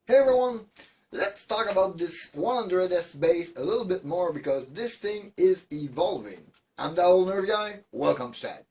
Hey everyone, let's talk about this 100S Baize a little bit more because this thing is evolving. I'm the old nerve guy, welcome to that.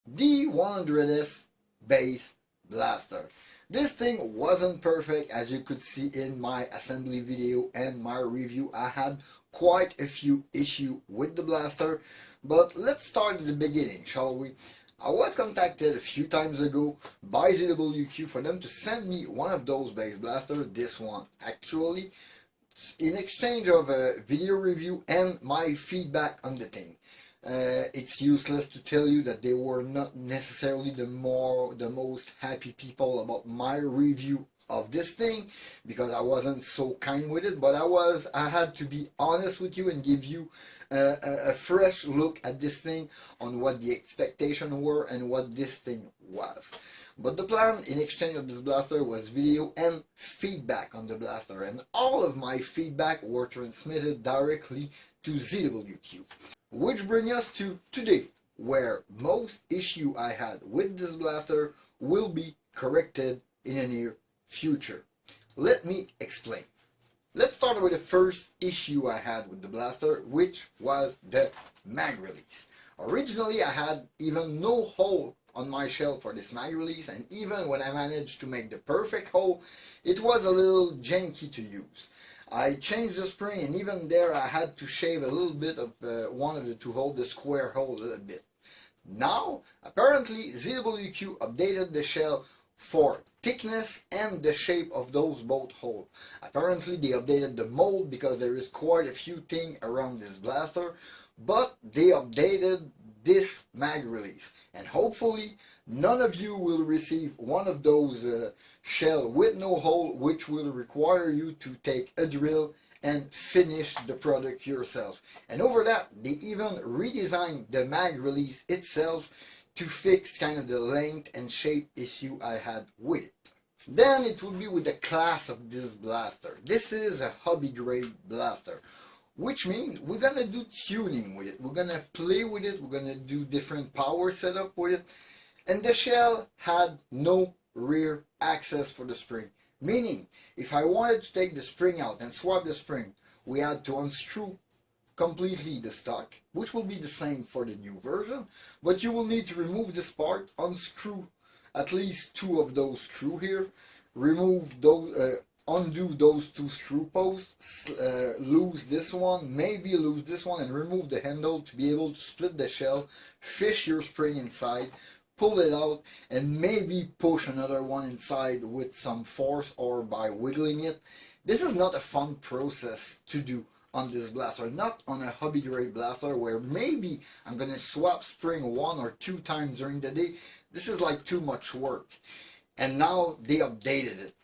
The 100S Baize Blaster. This thing wasn't perfect, as you could see in my assembly video and my review. I had quite a few issues with the blaster, but let's start at the beginning, shall we? I was contacted a few times ago by ZWQ for them to send me one of those Baize blasters, this one actually, in exchange of a video review and my feedback on the thing. It's useless to tell you that they were not necessarily the most happy people about my review of this thing, because I wasn't so kind with it, but I had to be honest with you and give you a fresh look at this thing on what the expectations were and what this thing was. But the plan in exchange of this blaster was video and feedback on the blaster, and all of my feedback were transmitted directly to ZWQ. Which brings us to today, where most issue I had with this blaster will be corrected in the near future. Let me explain. Let's start with the first issue I had with the blaster, which was the mag release. Originally I had even no hole on my shell for this mag release, and even when I managed to make the perfect hole, it was a little janky to use. I changed the spring, and even there I had to shave a little bit of one of the two holes, the square hole, a little bit. Now, apparently ZWQ updated the shell for thickness and the shape of those both holes. Apparently they updated the mold because there is quite a few things around this blaster, but they updated this mag release, and hopefully none of you will receive one of those shell with no hole, which will require you to take a drill and finish the product yourself. And over that, they even redesigned the mag release itself to fix kind of the length and shape issue I had with it. Then it will be with the class of this blaster. This is a hobby grade blaster, which means we're gonna do tuning with it. We're gonna play with it. We're gonna do different power setup with it. And the shell had no rear access for the spring. Meaning, if I wanted to take the spring out and swap the spring, we had to unscrew completely the stock, which will be the same for the new version. But you will need to remove this part, unscrew at least two of those screws here, remove those, undo those two screw posts, lose this one, maybe lose this one, and remove the handle to be able to split the shell, fish your spring inside, pull it out, and maybe push another one inside with some force or by wiggling it. This is not a fun process to do on this blaster, not on a hobby grade blaster where maybe I'm gonna swap spring 1 or 2 times during the day. This is like too much work. And now they updated it.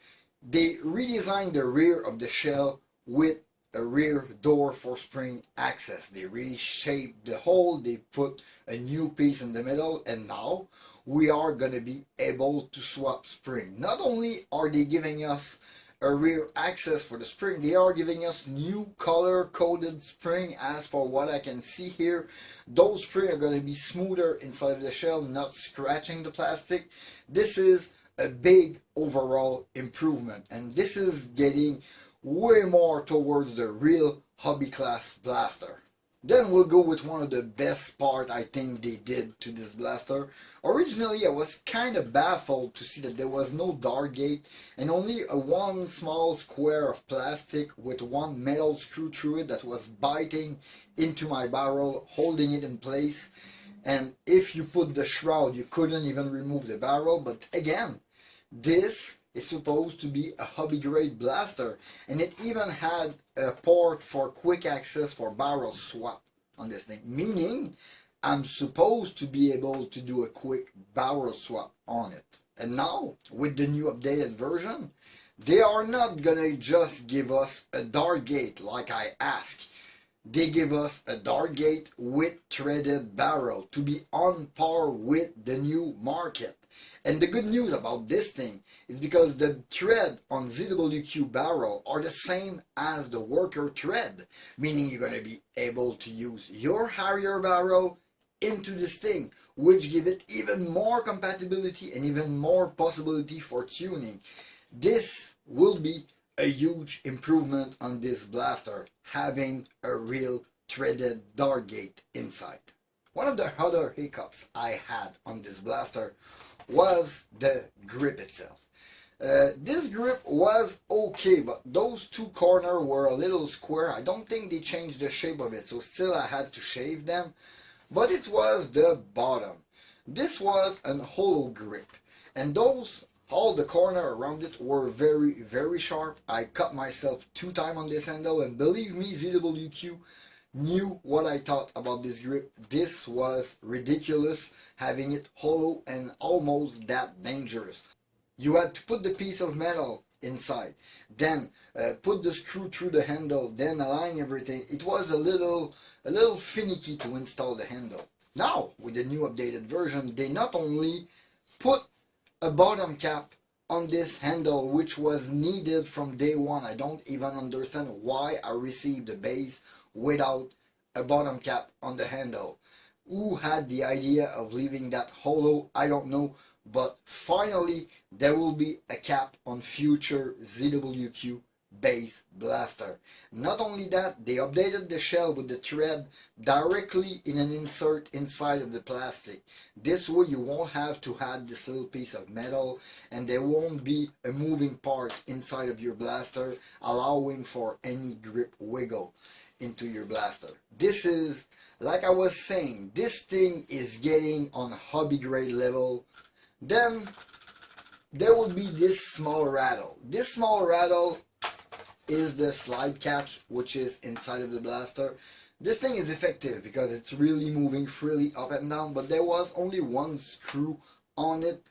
They redesigned the rear of the shell with a rear door for spring access. They reshaped the hole, they put a new piece in the middle, and now we are going to be able to swap spring. Not only are they giving us a rear access for the spring, they are giving us new color coded spring. As for what I can see here, those springs are going to be smoother inside of the shell, not scratching the plastic. This is a big overall improvement, and this is getting way more towards the real hobby class blaster. Then we'll go with one of the best part I think they did to this blaster. Originally I was kind of baffled to see that there was no dart gate and only one small square of plastic with one metal screw through it that was biting into my barrel, holding it in place. And if you put the shroud, you couldn't even remove the barrel. But again, this is supposed to be a hobby grade blaster, and it even had a port for quick access for barrel swap on this thing, meaning I'm supposed to be able to do a quick barrel swap on it. And now with the new updated version, they are not gonna just give us a dart gate like I asked. They give us a dart gate with threaded barrel to be on par with the new market. And the good news about this thing is because the thread on ZWQ barrel are the same as the worker thread, meaning you're going to be able to use your Harrier barrel into this thing, which give it even more compatibility and even more possibility for tuning. This will be a huge improvement on this blaster, having a real threaded dart gate inside. One of the other hiccups I had on this blaster was the grip itself. This grip was okay, but those two corners were a little square. I don't think they changed the shape of it, so still I had to shave them. But it was the bottom. This was a hollow grip, and all the corner around it were very, very sharp. I cut myself 2 times on this handle, and believe me, ZWQ knew what I thought about this grip. This was ridiculous, having it hollow and almost that dangerous. You had to put the piece of metal inside, then put the screw through the handle, then align everything. It was a little finicky to install the handle. Now, with the new updated version, they not only put a bottom cap on this handle, which was needed from day one. I don't even understand why I received the Baize without a bottom cap on the handle. Who had the idea of leaving that hollow? I don't know. But finally, there will be a cap on future ZWQ Baize blaster. Not only that, they updated the shell with the thread directly in an insert inside of the plastic. This way you won't have to add this little piece of metal, and there won't be a moving part inside of your blaster, allowing for any grip wiggle into your blaster. This is, like I was saying, this thing is getting on hobby grade level. Then there will be this small rattle. This small rattle is the slide catch, which is inside of the blaster. This thing is effective because it's really moving freely up and down, but there was only one screw on it.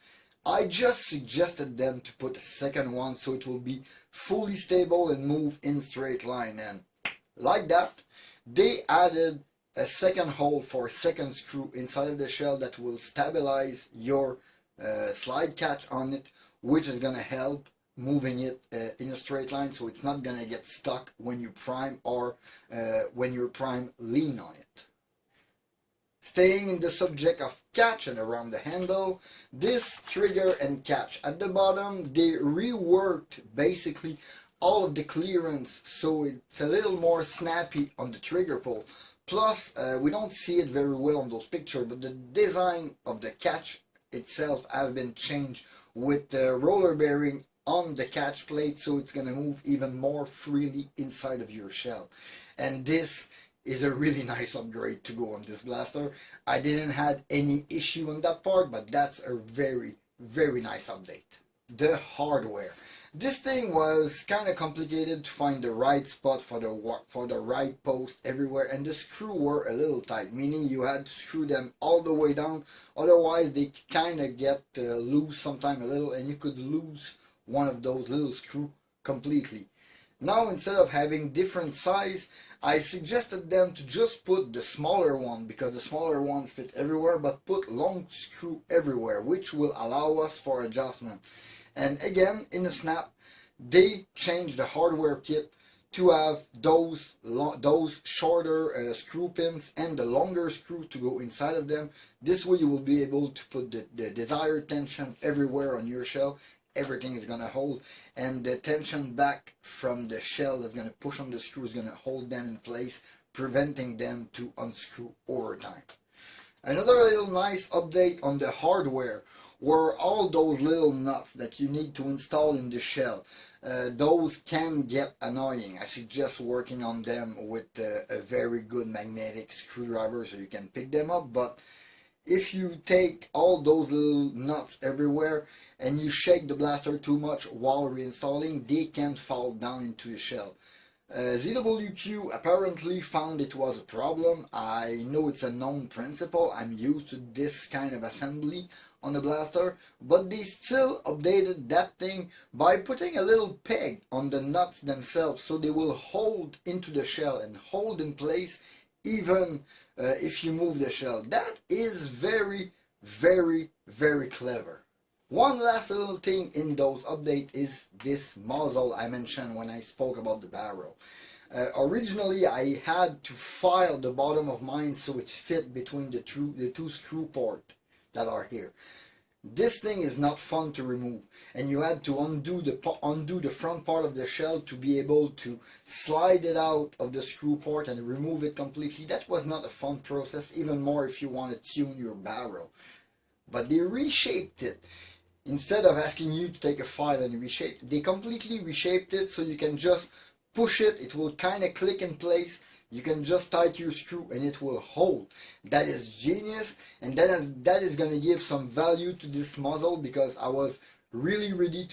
I just suggested them to put a second one so it will be fully stable and move in straight line, and like that they added a second hole for a second screw inside of the shell that will stabilize your slide catch on it, which is gonna help moving it in a straight line, so it's not gonna get stuck when you prime or when your prime lean on it. Staying in the subject of catch and around the handle, this trigger and catch at the bottom, they reworked basically all of the clearance so it's a little more snappy on the trigger pull. Plus we don't see it very well on those pictures, but the design of the catch itself has been changed with the roller bearing on the catch plate, so it's going to move even more freely inside of your shell. And this is a really nice upgrade to go on this blaster. I didn't have any issue on that part, but that's a very, very nice update. The hardware. This thing was kind of complicated to find the right spot for the right post everywhere, and the screw were a little tight, meaning you had to screw them all the way down, otherwise they kind of get loose sometime a little, and you could lose one of those little screws completely. Now, instead of having different size, I suggested them to just put the smaller one, because the smaller one fit everywhere, but put long screw everywhere, which will allow us for adjustment. And again, in the snap, they changed the hardware kit to have those shorter screw pins and the longer screw to go inside of them. This way you will be able to put the desired tension everywhere on your shell. Everything is going to hold, and the tension back from the shell that's going to push on the screw is going to hold them in place, preventing them to unscrew over time. Another little nice update on the hardware were all those little nuts that you need to install in the shell. Those can get annoying. I suggest working on them with a very good magnetic screwdriver so you can pick them up, but if you take all those little nuts everywhere and you shake the blaster too much while reinstalling, they can fall down into the shell. ZWQ apparently found it was a problem. I know it's a known principle. I'm used to this kind of assembly on the blaster, but they still updated that thing by putting a little peg on the nuts themselves so they will hold into the shell and hold in place even if you move the shell. That is very, very, very clever. One last little thing in those updates is this muzzle I mentioned when I spoke about the barrel. Originally I had to file the bottom of mine so it fit between the two screw ports that are here. This thing is not fun to remove, and you had to undo the front part of the shell to be able to slide it out of the screw port and remove it completely. That was not a fun process, even more if you want to tune your barrel. But they reshaped it. Instead of asking you to take a file and reshape it, they completely reshaped it so you can just push it, it will kind of click in place. You can just tighten your screw and it will hold. That is genius, and that is going to give some value to this muzzle, because I was really ready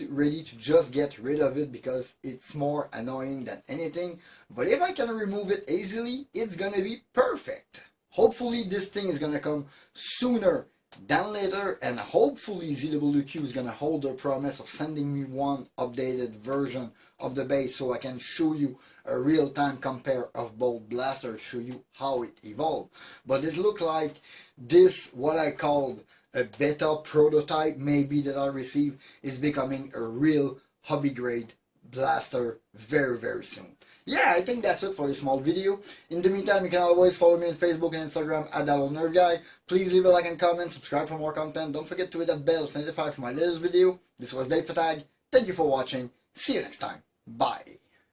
to just get rid of it because it's more annoying than anything. But if I can remove it easily, it's going to be perfect. Hopefully this thing is going to come sooner than later, and hopefully ZWQ is going to hold their promise of sending me one updated version of the Baize so I can show you a real-time compare of both blasters, show you how it evolved. But it looked like this, what I called a beta prototype maybe that I received, is becoming a real hobby grade blaster very, very soon. Yeah, I think that's it for this small video. In the meantime, you can always follow me on Facebook and Instagram at @DalloNerdGuy. Please leave a like and comment, subscribe for more content. Don't forget to hit that bell to notify for my latest video. This was Dave Fatag. Thank you for watching. See you next time. Bye.